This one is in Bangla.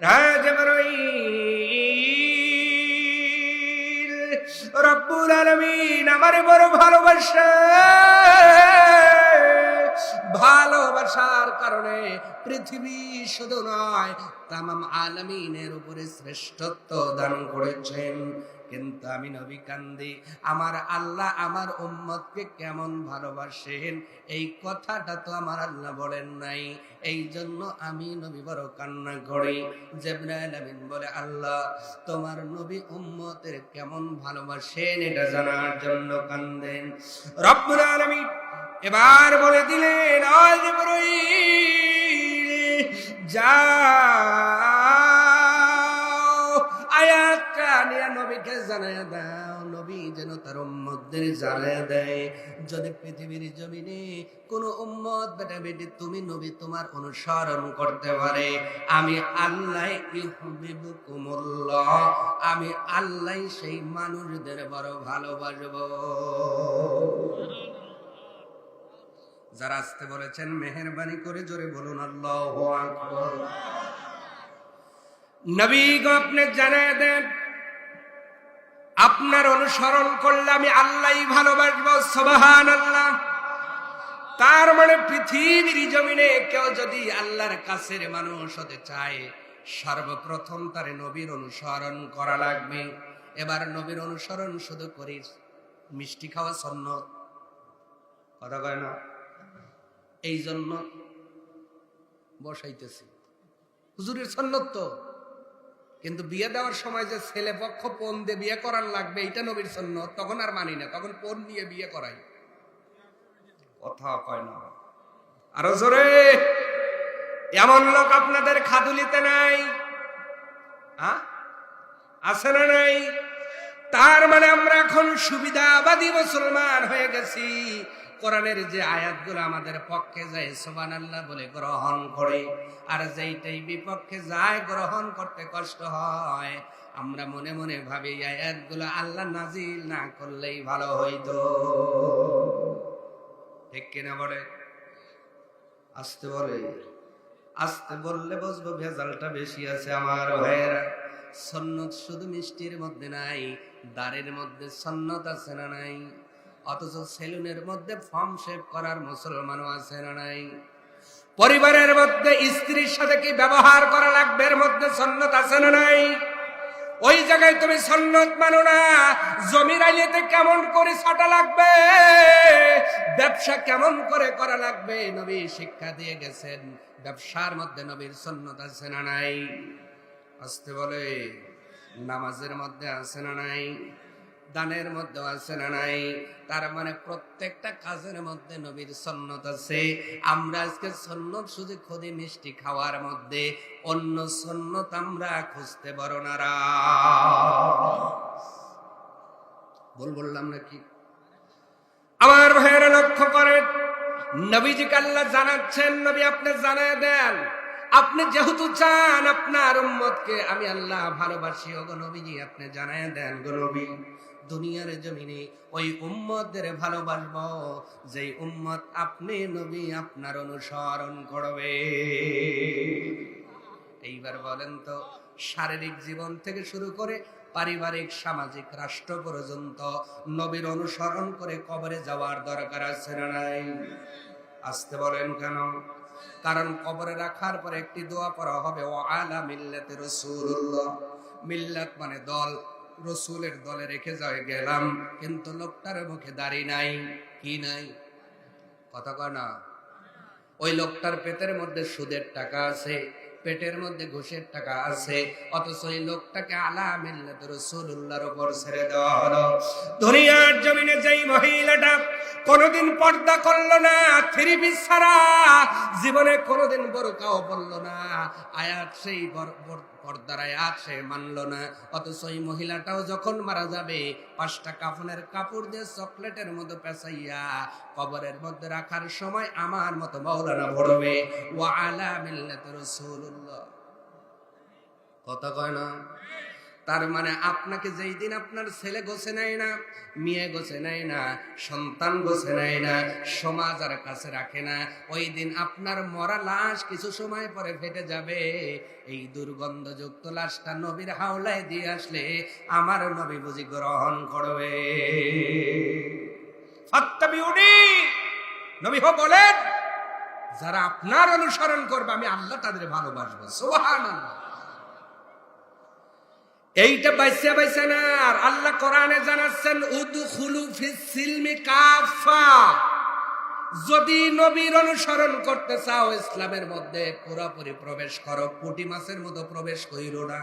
জিবরাইল, রব্বুল আলামিন আমারে বড় ভালোবাসে, ভালোবাসার কারণে পৃথিবী শুধু নয় তামাম আলামিনের উপরে শ্রেষ্ঠত্ব দান করেছেন। কিন্তু আমি নবী কান্দি, আমার আল্লাহ আমার উম্মতকে কেমন ভালোবাসেন এই কথাটা তো আমার আল্লাহ বলেন নাই। এই জন্য আমি নবী বড় কান্না করি। জিবরাইল আমিন বলে, আল্লাহ তোমার নবী উম্মতের কেমন ভালোবাসেন এটা জানার জন্য কান্দেন। রব্বুল আলামিন এবার বলে দিলেন, ও জিবরাইল যাও, আয়াতটা নিয়ে নবীকে জানায়া দাও, নবী যেন তার উম্মতদের জানায়া দেয়, যদি পৃথিবীর জমিনে কোন উম্মত বেটা বেটি তুমি নবী তোমার অনুসরণ করতে পারে, আমি আল্লাহ ইউহিব্বুকুমুল্লাহ, আমি আল্লাহ সেই মানুষদের বড় ভালোবাসবো। যারা আসতে বলেছেন মেহেরবানি করে জোরে বলুন আল্লাহু আকবার। নবী গো আপনি জানায় দেন, আপনার অনুসরণ করলে আমি আল্লাহই ভালোবাসবো। সুবহানাল্লাহ। তার মানে পৃথিবীর জমিনে কেউ যদি আল্লাহর কাছের মানুষ হতে চায়, সর্বপ্রথম তার নবীর অনুসরণ করা লাগবে। এবার নবীর অনুসরণ শুধু করি, মিষ্টি খাওয়া সুন্নত, কথা কয় না, এই জন্য বসাইতেছি হুজুরের সুন্নত তো, কিন্তু বিয়ে দেওয়ার সময় যে ছেলে পক্ষ পণ দিয়ে বিয়ে করার লাগবে এটা নবীর সুন্নত, তখন আর মানি না, তখন পণ নিয়ে বিয়ে করাই। কথা কয় না, আরো জোরে। এমন লোক আপনাদের খাদুলিতে নাই, আছে না নাই? তার মানে আমরা এখন সুবিধাবাদী মুসলমান হয়ে গেছি। কোরআনের যে আয়াতগুলো আমাদের পক্ষে যায় সুবহানাল্লাহ বলে গ্রহণ করে, আর যেইটাই বিপক্ষে যায় গ্রহণ করতে কষ্ট হয়। আমরা মনে মনে ভাবি আয়াতগুলো আল্লাহ নাজিল না করলেই ভালো হইতো। ঠিক কিনা বলে? আসতে বলে, আসতে বললে বুঝবো ভেজালটা বেশি আছে। আমার ভাইয়েরা, সুন্নত শুধু মিষ্টির মধ্যে নাই, দাড়ির মধ্যে সুন্নত আছে না নাই? অথচ সেলুনের মধ্যে ফর্ম শেভ করার মুসলমানও আছে না নাই? পরিবারের মধ্যে স্ত্রীর সাথে কি ব্যবহার করা লাগবে এর মধ্যে সুন্নত আছে না নাই? ওই জায়গায় তুমি সুন্নত মানো না। জমির আইলিতে কেমন করে ছাটা লাগবে, ব্যবসা কেমন করে করা লাগবে নবী শিক্ষা দিয়ে গেছেন। ব্যবসার মধ্যে নবীর সুন্নত আছে না নাই? আসতে বলে, নামাজের মধ্যে আছে না নাই? দানের মধ্যে আছে না নাই? তার মানে প্রত্যেকটা কাজের মধ্যে নবীর সুন্নত আছে। আমরা আজকে সুন্নত শুধু খুদি মিষ্টি খাওয়ার মধ্যে, অন্য সুন্নত আমরা খুঁজতে পারো না। বললাম নাকি? আমার ভাইয়েরা লক্ষ্য করেন, নবীজিকে আল্লাহ জানাচ্ছেন, নবী আপনি জানায় দেন, আপনি যেহেতু চান আপনার উম্মতকে আমি আল্লাহ ভালোবাসি, ওগো নবীজি আপনি জানায় দেন গো নবী, দুনিয়ার জমিনে ওই উম্মতদের ভালোবাসবো যেই উম্মত আপনি নবী আপনার অনুসরণ করবে। এইবার বলেন তো, শারীরিক জীবন থেকে শুরু করে পারিবারিক, সামাজিক, রাষ্ট্র পর্যন্ত নবীর অনুসরণ করে কবরে যাওয়ার দরকার আছে না নাই? আসতে বলেন কেন? কারণ কবরে রাখার পরে একটি দোয়া পড়া হবে, ও আলা মিল্লাতে রাসূলুল্লাহ। মিল্লাত মানে দল, রসুলের দলে রেখে যাওয়া গেলাম, কিন্তু লোকটার মুখে দাড়ি নাই। কি নাই? কথা কয় না। ওই লোকটার পেটের মধ্যে সুদের টাকা আছে, পেটের মধ্যে ঘুষের টাকা আছে, অথচ এই লোকটাকে আলা মিল্লাতে রাসূলুল্লাহর উপর ছেড়ে দেওয়া হলো। দুনিয়ার জমিনে যেই মহিলাটা কোনদিন পর্দা করলো না, থ্রি পিস ছাড়া জীবনে কোনদিন বোরকাও পরলো না, আয়াত সেই পর্দার আয়াত সে মানলো না, অথচ এই মহিলাটাও যখন মারা যাবে 5টা কাফনের কাপড় দিয়ে চকলেটের মধ্যে পেঁচাইয়া কবরের মধ্যে রাখার সময় আমার মতো মাওলানা পড়বে, ওয়া আলা মিল্লাতি রাসূলুল্লাহ। কথা কয় না? তার মানে আপনাকে যেই দিন আপনার ছেলে গোছে নেয় না, মেয়ে গোছে নেয় না, সন্তান গোছে নেয় না, সমাজ আর কাছে রাখে না, ওই দিন আপনার মরা লাশ কিছু সময় পরে ফেটে যাবে। এই দুর্গন্ধযুক্ত লাশটা নবীর হাওলায় দিয়ে আসলে আমার নবী বুঝি গ্রহণ করবে। ফাত্তাবিউনি, নবী বলেন, যারা আপনার অনুসরণ করবে আমি আল্লাহ তাদের ভালোবাসবো। সুবহানাল্লাহ। এইটা বাইসা বাইসা না, আর আল্লাহ কোরআনে জানাচ্ছেন উদখুলু ফিস সিলমি কাফা। যদি নবীর অনুসরণ করতে চাও ইসলামের মধ্যে পুরোপুরি প্রবেশ করো, পুঁটি মাছের মতো প্রবেশ কইরো না।